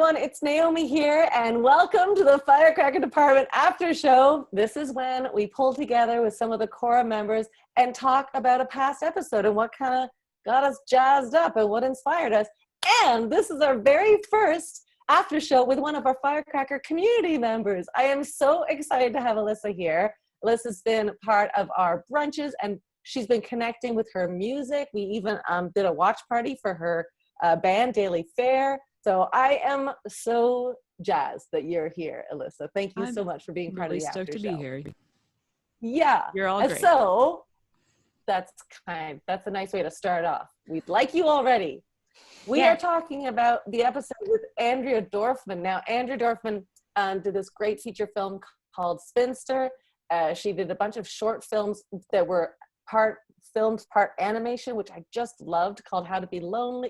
everyone, it's Naomi here, and welcome to the Firecracker Department Aftershow. This is when we pull together with some of the Cora members and talk about a past episode and what kind of got us jazzed up and what inspired us. And this is our very first aftershow with one of our Firecracker community members. I am so excited to have Alyssa here. Alyssa's been part of our brunches, and she's been connecting with her music. We even did a watch party for her band, Daily Fair. So I am so jazzed that you're here, Alyssa. Thank you so much for being part of the after show. Stoked to be here. Yeah. You're all great. So that's a nice way to start off. We'd like you already. We are talking about the episode with Andrea Dorfman. Now, Andrea Dorfman did this great feature film called Spinster. She did a bunch of short films that were part films, part animation, which I just loved, called How to Be Alone.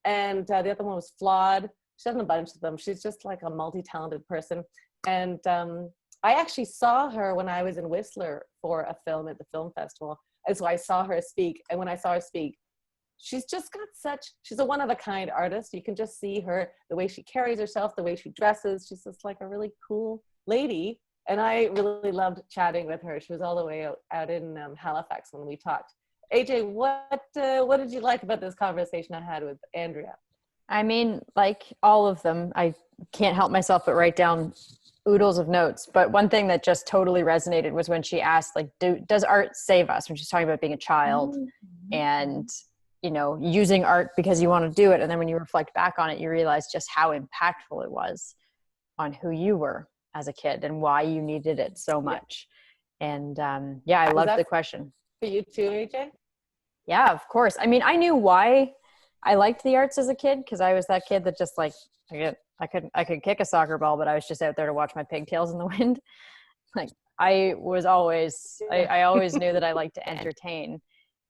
And the other one was Flawed. She's done a bunch of them. She's just like a multi-talented person. And I actually saw her when I was in Whistler for a film at the film festival. And so I saw her speak. And when I saw her speak, she's just got she's a one-of-a-kind artist. You can just see her, the way she carries herself, the way she dresses. She's just like a really cool lady. And I really loved chatting with her. She was all the way out in Halifax when we talked. AJ, what did you like about this conversation I had with Andrea? I mean, like all of them, I can't help myself but write down oodles of notes. But one thing that just totally resonated was when she asked, like, does art save us? When she's talking about being a child and, you know, using art because you want to do it. And then when you reflect back on it, you realize just how impactful it was on who you were as a kid and why you needed it so much. And I loved the question. For you too, AJ? Yeah, of course. I mean, I knew why I liked the arts as a kid because I was that kid that just like, I could kick a soccer ball, but I was just out there to watch my pigtails in the wind. Like I was always, I always knew that I liked to entertain.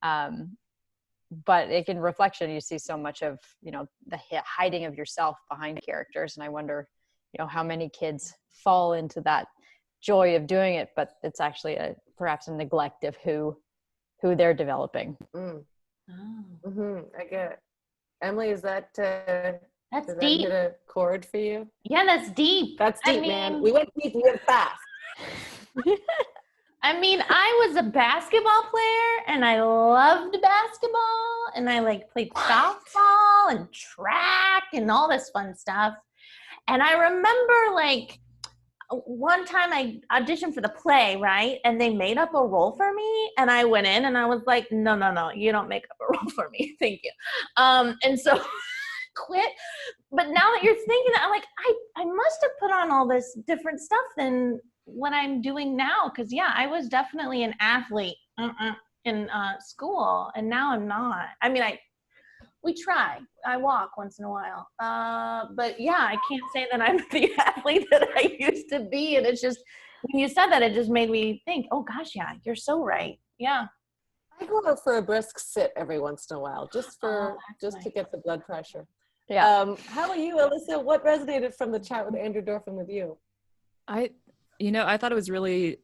But in reflection, you see so much of, you know, the hiding of yourself behind characters. And I wonder, you know, how many kids fall into that joy of doing it, but it's actually perhaps a neglect of who they're developing. I get it. Emily, is that that's deep. Hit a chord for you? Yeah, that's deep. That's deep, man. We went deep, we went fast. I mean, I was a basketball player and I loved basketball and I played softball and track and all this fun stuff. And I remember one time I auditioned for the play, right? And they made up a role for me and I went in and I was like, no, you don't make up a role for me. Thank you. And so quit. But now that you're thinking that, I'm like, I must have put on all this different stuff than what I'm doing now. Cause yeah, I was definitely an athlete in school and now I'm not. I mean, we try. I walk once in a while. But yeah, I can't say that I'm the athlete that I used to be. And it's just, when you said that, it just made me think, oh gosh, yeah, you're so right. Yeah. I go out for a brisk sit every once in a while, just to get the blood pressure. Yeah. How about you, Alyssa? What resonated from the chat with Andrea Dorfman with you? I thought it was really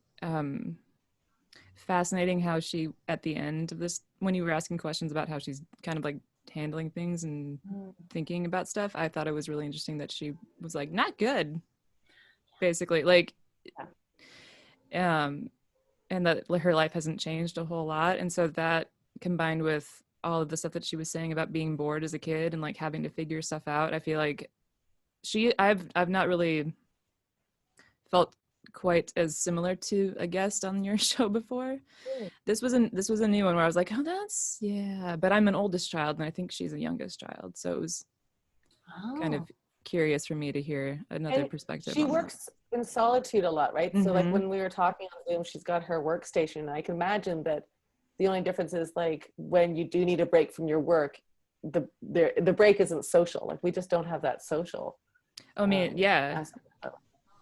fascinating how she, at the end of this, when you were asking questions about how she's kind of like handling things and thinking about stuff, I thought it was really interesting that she was like, not good, basically, and that her life hasn't changed a whole lot. And so that combined with all of the stuff that she was saying about being bored as a kid and like having to figure stuff out, I feel like I've not really felt quite as similar to a guest on your show before. This was a new one where I was like, oh, but I'm an oldest child and I think she's a youngest child, so it was kind of curious for me to hear another perspective. She works in solitude a lot, right? So like when we were talking on Zoom, she's got her workstation, and I can imagine that the only difference is like when you do need a break from your work, the break isn't social. Like we just don't have that social. I mean,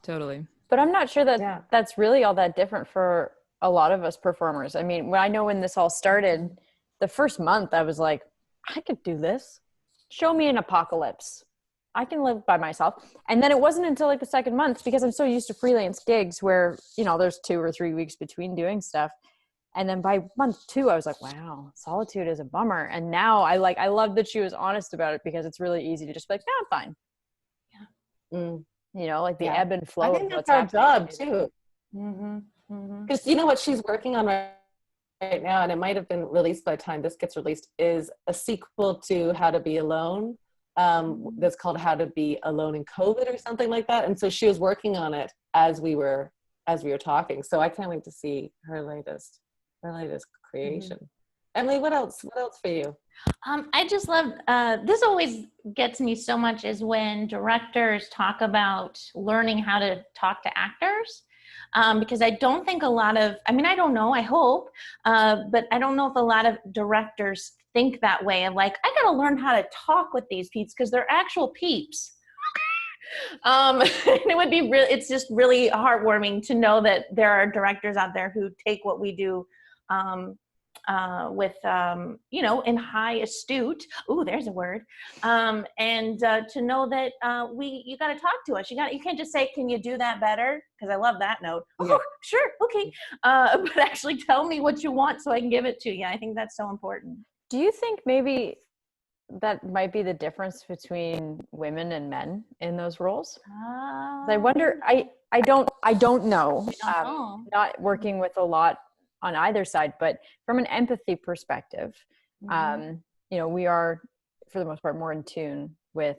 totally. But I'm not sure that that's really all that different for a lot of us performers. I mean, I know when this all started, the first month I was like, I could do this. Show me an apocalypse. I can live by myself. And then it wasn't until like the second month, because I'm so used to freelance gigs where, you know, there's 2 or 3 weeks between doing stuff. And then by month 2, I was like, wow, solitude is a bummer. And now I love that she was honest about it, because it's really easy to just be like, yeah, I'm fine. Mm. You know, like the Yeah. ebb and flow I of think what's that's our happening. job too. Because you know what she's working on right now, and it might have been released by the time this gets released, is a sequel to How to Be Alone. That's called How to Be Alone in COVID or something like that. And so she was working on it as we were talking. So I can't wait to see her latest creation. Emily, what else for you? I just love, this always gets me so much, is when directors talk about learning how to talk to actors. Because I don't think a lot of, I mean, I don't know, I hope, but I don't know if a lot of directors think that way of like, I got to learn how to talk with these peeps because they're actual peeps. And it would be really, it's just really heartwarming to know that there are directors out there who take what we do with, you know, in high astute. Ooh, there's a word. And to know that you got to talk to us. You can't just say, can you do that better? Because I love that note. Yeah. Oh, sure. Okay. But actually tell me what you want so I can give it to you. I think that's so important. Do you think maybe that might be the difference between women and men in those roles? I wonder, I don't know. Not working with a lot on either side, but from an empathy perspective, you know, we are for the most part more in tune with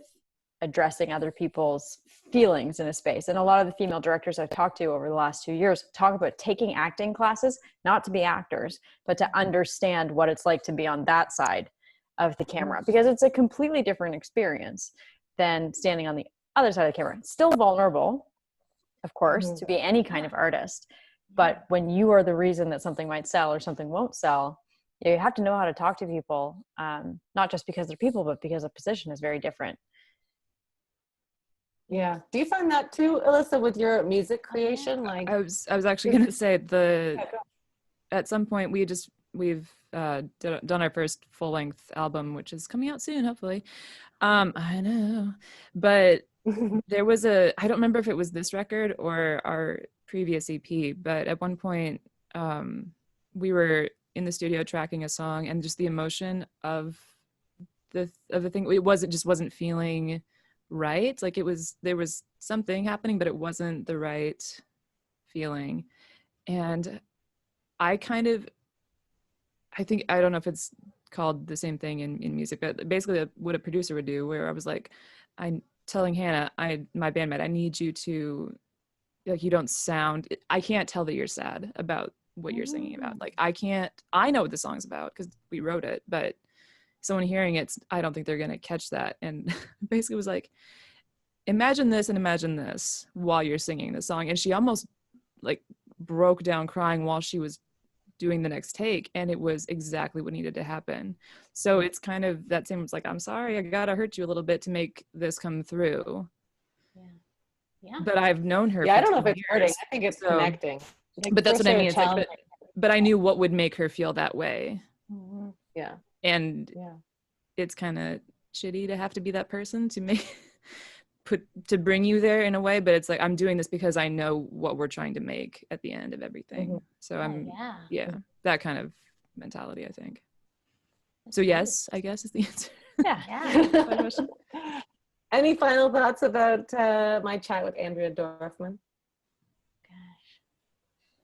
addressing other people's feelings in a space. And a lot of the female directors I've talked to over the last 2 years talk about taking acting classes, not to be actors, but to understand what it's like to be on that side of the camera, because it's a completely different experience than standing on the other side of the camera. It's still vulnerable, of course, to be any kind of artist. But when you are the reason that something might sell or something won't sell, you have to know how to talk to people, not just because they're people, but because the position is very different. Yeah. Do you find that too, Alyssa, with your music creation? Like, I was actually going to say at some point we've done our first full-length album, which is coming out soon, hopefully. I know, but there was I don't remember if it was this record or our previous EP, but at one point we were in the studio tracking a song, and just the emotion of the thing, it wasn't feeling right. Like there was something happening, but it wasn't the right feeling. And I think, I don't know if it's called the same thing in music, but basically what a producer would do, where I was like, I'm telling Hannah, my bandmate, I need you to, like, you don't sound, I can't tell that you're sad about what you're singing about. Like, I know what the song's about because we wrote it, but someone hearing it, I don't think they're going to catch that. And basically was like, imagine this and imagine this while you're singing the song. And she almost like broke down crying while she was doing the next take, and it was exactly what needed to happen. So it's kind of that same, it's like, I'm sorry, I gotta hurt you a little bit to make this come through. Yeah. But I've known her. Yeah, I don't know if it's hurting. I think it's connecting. Like, but that's what I mean. It's like, but I knew what would make her feel that way. Yeah. And it's kind of shitty to have to be that person to to bring you there in a way, but it's like, I'm doing this because I know what we're trying to make at the end of everything. So I'm that kind of mentality, I think. So yes, I guess is the answer. Yeah. Any final thoughts about my chat with Andrea Dorfman?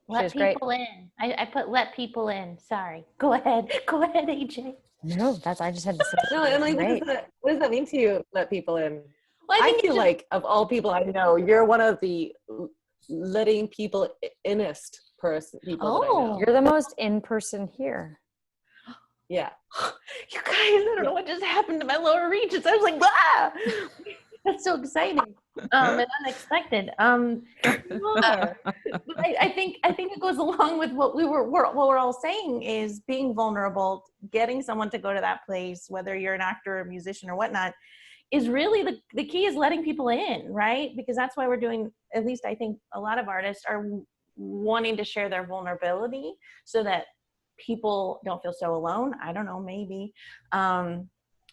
Let people in. I put let people in. Sorry. Go ahead, AJ. No, I just had to say. No, Emily, what does that mean to you, let people in? Well, I feel like of all people I know, you're one of the letting people inest people that I know. You're the most in person here. Yeah. You guys, I don't know what just happened to my lower reaches. I was like, ah! That's so exciting and unexpected. But I think it goes along with what we're all saying, is being vulnerable, getting someone to go to that place, whether you're an actor or a musician or whatnot, is really the key, is letting people in, right? Because that's why we're doing, at least I think a lot of artists are wanting to share their vulnerability so that people don't feel so alone. I don't know, maybe.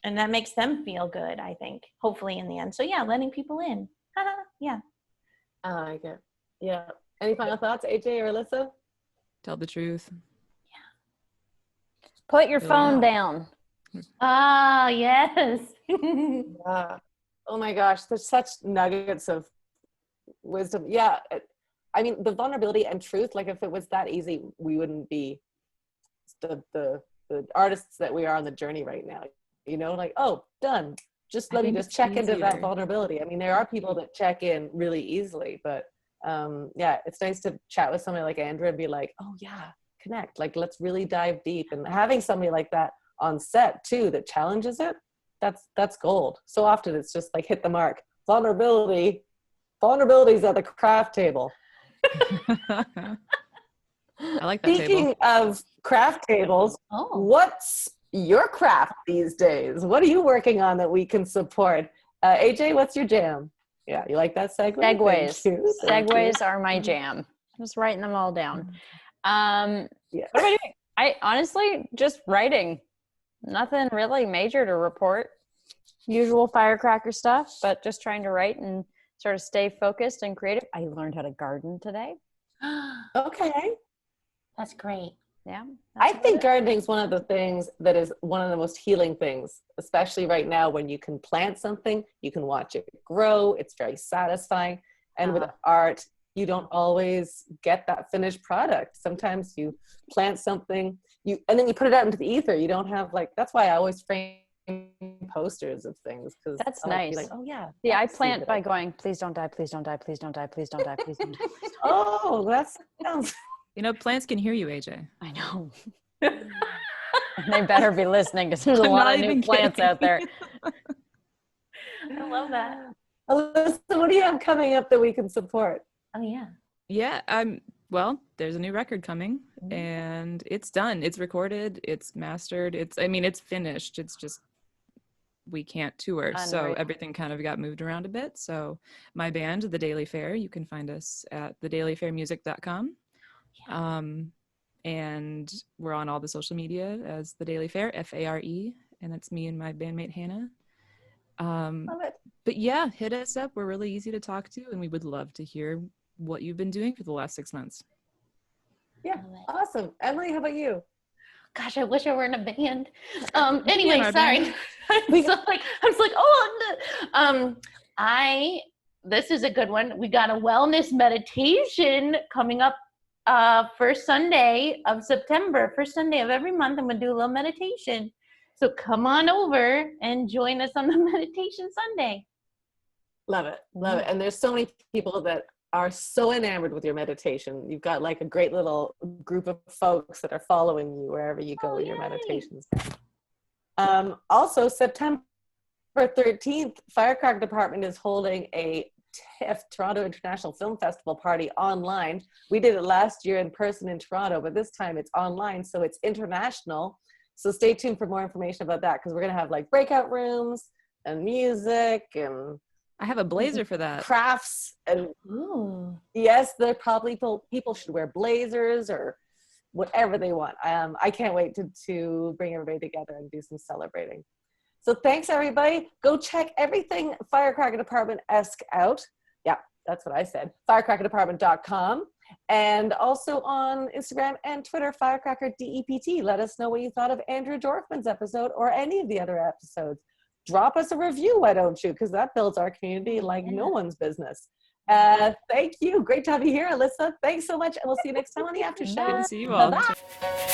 And that makes them feel good, I think, hopefully in the end. So yeah, letting people in. Yeah. I like it. Yeah. Any final thoughts, AJ or Alyssa? Tell the truth. Yeah. Put your Really? phone down. Ah, yes. Yeah. Oh my gosh, there's such nuggets of wisdom. Yeah. I mean, the vulnerability and truth, like if it was that easy, we wouldn't be the artists that we are on the journey right now. You know, like, oh, done. Just let me just check into that easier. vulnerability. I mean, there are people that check in really easily, but yeah, it's nice to chat with somebody like Andrea and be like, oh yeah, connect. Like, let's really dive deep. And having somebody like that on set too that challenges it, that's gold. So often it's just like hit the mark. Vulnerability's at the craft table. I like that Speaking table. of craft tables, Oh. what's your craft these days? What are you working on that we can support? AJ, what's your jam? Yeah, you like that segue? Segues. Thank you. Thank you. Segues are my jam. Just writing them all down. Yeah. What am I doing? I honestly just writing. Nothing really major to report. Usual firecracker stuff, but just trying to write and sort of stay focused and creative. I learned how to garden today. Okay. That's great. Yeah. I think gardening is one of the things that is one of the most healing things, especially right now when you can plant something, you can watch it grow. It's very satisfying. And with art, you don't always get that finished product. Sometimes you plant something, and then you put it out into the ether. You don't have that's why I always frame posters of things, because That's I'll nice. be like, oh yeah. Yeah, I that's plant it. by going, please don't die, please don't die, please don't die, please don't die, please don't die, please don't die. Oh, that sounds. You know, plants can hear you, AJ. I know. And they better be listening because there's a I'm lot not of new even plants kidding. out there. I love that. Alyssa, what do you have coming up that we can support? Oh, yeah. Yeah, well, there's a new record coming and it's done. It's recorded, it's mastered, it's finished. It's just we can't tour. So Unreal. everything kind of got moved around a bit. So my band, The Daily Fair, you can find us at thedailyfairmusic.com. And we're on all the social media as The Daily Fair, FARE, and that's me and my bandmate Hannah. Love it. But yeah, hit us up. We're really easy to talk to, and we would love to hear what you've been doing for the last 6 months. Yeah, awesome. Emily, how about you? Gosh, I wish I were in a band. in Anyway, our sorry. band. I'm just like, this is a good one. We got a wellness meditation coming up first Sunday of September. First Sunday of every month, I'm gonna do a little meditation. So come on over and join us on the meditation Sunday. Love it. Love it. And there's so many people that are so enamored with your meditation. You've got like a great little group of folks that are following you wherever you go in your meditations. Also, September 13th, Firecracker Department is holding a TIFF, Toronto International Film Festival party online. We did it last year in person in Toronto, but this time it's online, so it's international. So stay tuned for more information about that, because we're going to have like breakout rooms and music and I have a blazer for that. crafts. And Ooh. yes, there probably people should wear blazers or whatever they want. I can't wait to bring everybody together and do some celebrating. So thanks, everybody. Go check everything Firecracker Department-esque out. Yeah, that's what I said. Firecrackerdepartment.com. And also on Instagram and Twitter, Firecracker DEPT. Let us know what you thought of Andrea Dorfman's episode or any of the other episodes. Drop us a review, why don't you? Because that builds our community like no one's business. Thank you. Great to have you here, Alyssa. Thanks so much. And we'll see you next time on the After Show. Good to see you all. Bye-bye.